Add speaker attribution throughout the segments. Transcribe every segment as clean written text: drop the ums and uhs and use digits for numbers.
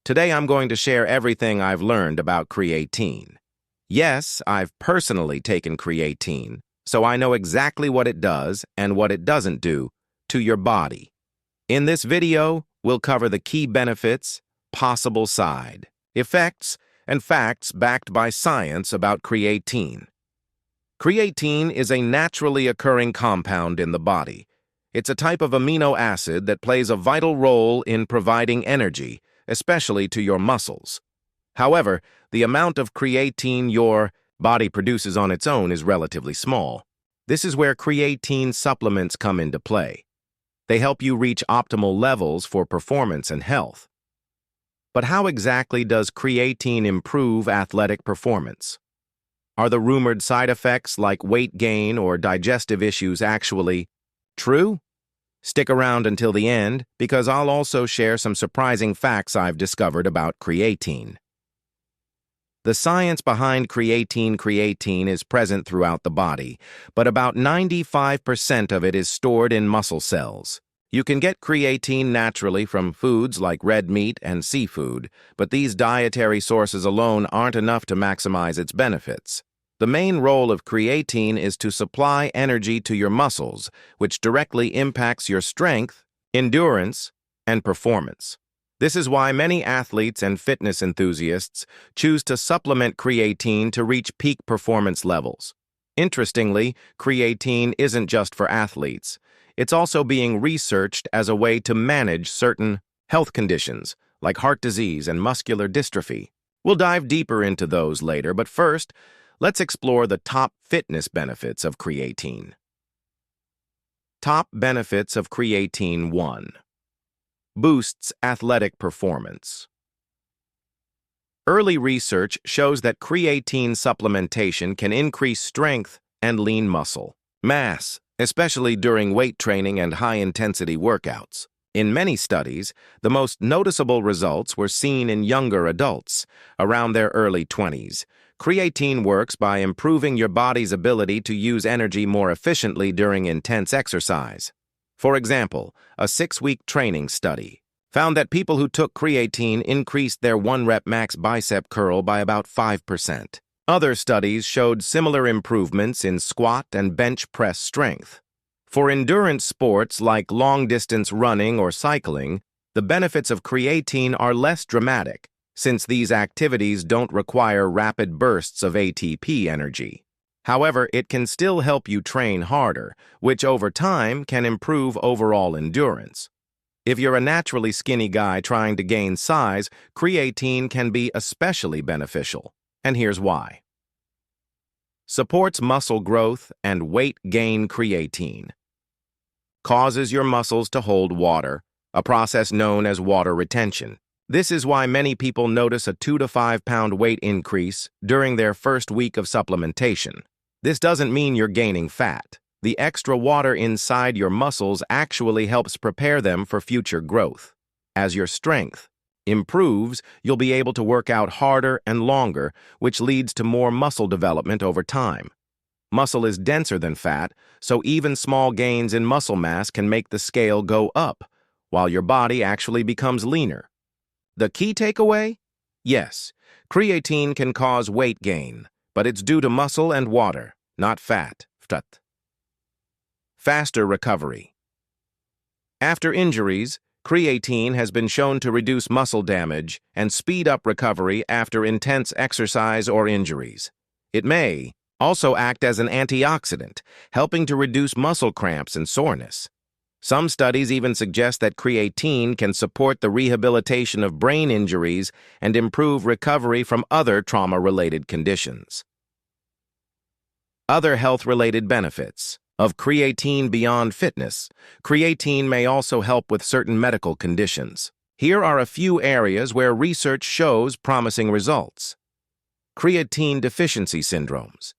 Speaker 1: Today I'm going to share everything I've learned about creatine. Yes, I've personally taken creatine, so I know exactly what it does and what it doesn't do to your body. In this video, we'll cover the key benefits, possible side effects, and facts backed by science about creatine. Creatine is a naturally occurring compound in the body. It's a type of amino acid that plays a vital role in providing energy, especially to your muscles. However, the amount of creatine your body produces on its own is relatively small. This is where creatine supplements come into play. They help you reach optimal levels for performance and health. But how exactly does creatine improve athletic performance? Are the rumored side effects like weight gain or digestive issues actually true? Stick around until the end, because I'll also share some surprising facts I've discovered about creatine. The science behind creatine is present throughout the body, but about 95% of it is stored in muscle cells. You can get creatine naturally from foods like red meat and seafood, but these dietary sources alone aren't enough to maximize its benefits. The main role of creatine is to supply energy to your muscles, which directly impacts your strength, endurance, and performance. This is why many athletes and fitness enthusiasts choose to supplement creatine to reach peak performance levels. Interestingly, creatine isn't just for athletes. It's also being researched as a way to manage certain health conditions, like heart disease and muscular dystrophy. We'll dive deeper into those later, but first, let's explore the top fitness benefits of creatine. Top benefits of creatine 1. Boosts athletic performance. Early research shows that creatine supplementation can increase strength and lean muscle mass, especially during weight training and high-intensity workouts. In many studies, the most noticeable results were seen in younger adults, around their early 20s. Creatine works by improving your body's ability to use energy more efficiently during intense exercise. For example, a 6-week training study found that people who took creatine increased their 1-rep max bicep curl by about 5%. Other studies showed similar improvements in squat and bench press strength. For endurance sports like long-distance running or cycling, the benefits of creatine are less dramatic, since these activities don't require rapid bursts of ATP energy. However, it can still help you train harder, which over time can improve overall endurance. If you're a naturally skinny guy trying to gain size, creatine can be especially beneficial, and here's why. Supports muscle growth and weight gain. Creatine causes your muscles to hold water, a process known as water retention. This is why many people notice a 2 to 5 pound weight increase during their first week of supplementation. This doesn't mean you're gaining fat. The extra water inside your muscles actually helps prepare them for future growth. As your strength improves, you'll be able to work out harder and longer, which leads to more muscle development over time. Muscle is denser than fat, so even small gains in muscle mass can make the scale go up, while your body actually becomes leaner. The key takeaway? Yes, creatine can cause weight gain, but it's due to muscle and water, not fat. Faster recovery. After injuries, creatine has been shown to reduce muscle damage and speed up recovery after intense exercise or injuries. It may also act as an antioxidant, helping to reduce muscle cramps and soreness. Some studies even suggest that creatine can support the rehabilitation of brain injuries and improve recovery from other trauma-related conditions. Other health-related benefits of creatine beyond fitness. Creatine may also help with certain medical conditions. Here are a few areas where research shows promising results. Creatine deficiency syndromes.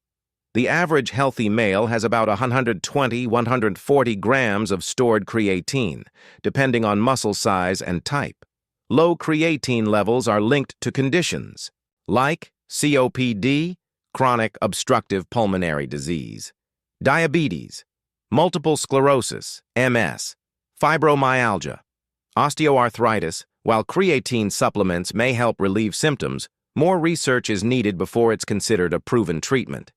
Speaker 1: The average healthy male has about 120-140 grams of stored creatine, depending on muscle size and type. Low creatine levels are linked to conditions like COPD, chronic obstructive pulmonary disease, diabetes, multiple sclerosis, MS, fibromyalgia, Osteoarthritis. While creatine supplements may help relieve symptoms, more research is needed before it's considered a proven treatment.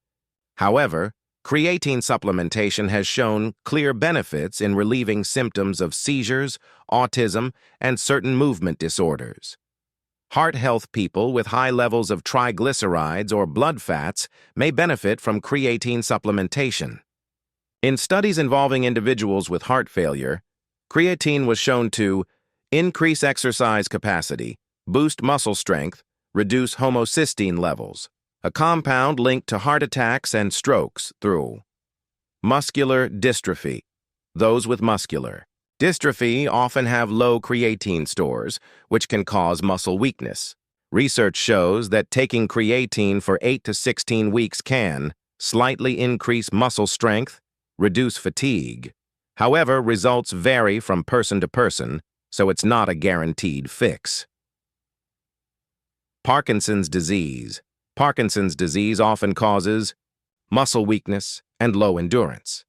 Speaker 1: However, creatine supplementation has shown clear benefits in relieving symptoms of seizures, autism, and certain movement disorders. Heart health people with high levels of triglycerides or blood fats may benefit from creatine supplementation. In studies involving individuals with heart failure, creatine was shown to increase exercise capacity, boost muscle strength, reduce homocysteine levels, a compound linked to heart attacks and strokes through muscular dystrophy. Those with muscular dystrophy often have low creatine stores, which can cause muscle weakness. Research shows that taking creatine for 8 to 16 weeks can slightly increase muscle strength, reduce fatigue. However, results vary from person to person, so it's not a guaranteed fix. Parkinson's disease. Parkinson's disease often causes muscle weakness and low endurance.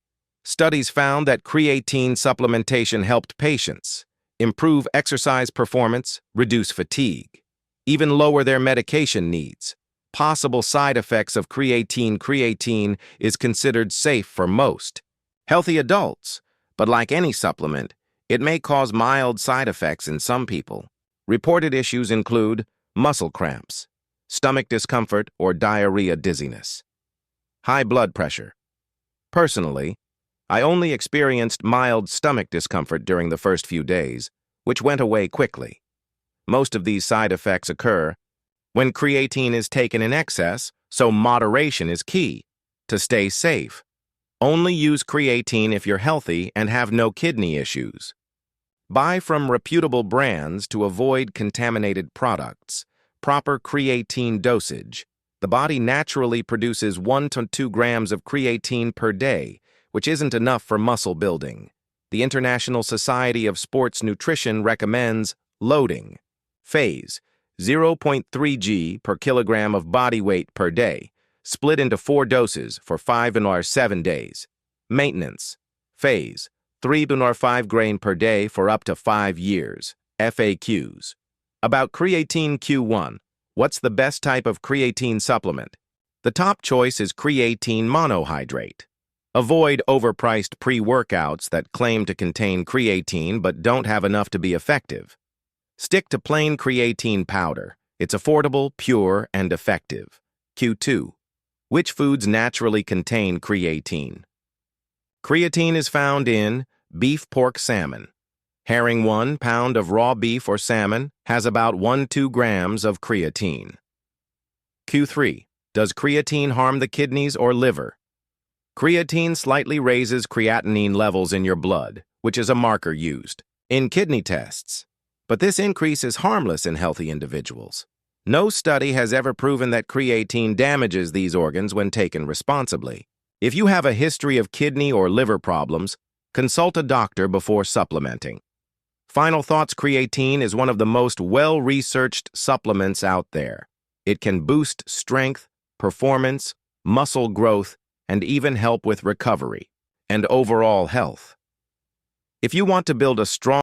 Speaker 1: Studies found that creatine supplementation helped patients improve exercise performance, reduce fatigue, even lower their medication needs. Possible side effects of creatine. Creatine is considered safe for most healthy adults, but like any supplement, it may cause mild side effects in some people. Reported issues include muscle cramps, stomach discomfort, or diarrhea, dizziness. High blood pressure. Personally, I only experienced mild stomach discomfort during the first few days, which went away quickly. Most of these side effects occur when creatine is taken in excess, so moderation is key. To stay safe, only use creatine if you're healthy and have no kidney issues. Buy from reputable brands to avoid contaminated products. Proper creatine dosage. The body naturally produces 1 to 2 grams of creatine per day, which isn't enough for muscle building. The International Society of Sports Nutrition recommends loading phase 0.3 g per kilogram of body weight per day, split into 4 doses for 5 or 7 days. Maintenance phase 3 or 5 grain per day for up to 5 years. FAQs. About creatine. Q1. What's the best type of creatine supplement? The top choice is creatine monohydrate. Avoid overpriced pre-workouts that claim to contain creatine but don't have enough to be effective. Stick to plain creatine powder. It's affordable, pure, and effective. Q2. Which foods naturally contain creatine? Creatine is found in beef, pork, salmon. Herring. 1 pound of raw beef or salmon has about 1–2 grams of creatine. Q3. Does creatine harm the kidneys or liver? Creatine slightly raises creatinine levels in your blood, which is a marker used in kidney tests. But this increase is harmless in healthy individuals. No study has ever proven that creatine damages these organs when taken responsibly. If you have a history of kidney or liver problems, consult a doctor before supplementing. Final thoughts. Creatine is one of the most well-researched supplements out there. It can boost strength, performance, muscle growth, and even help with recovery and overall health. If you want to build a strong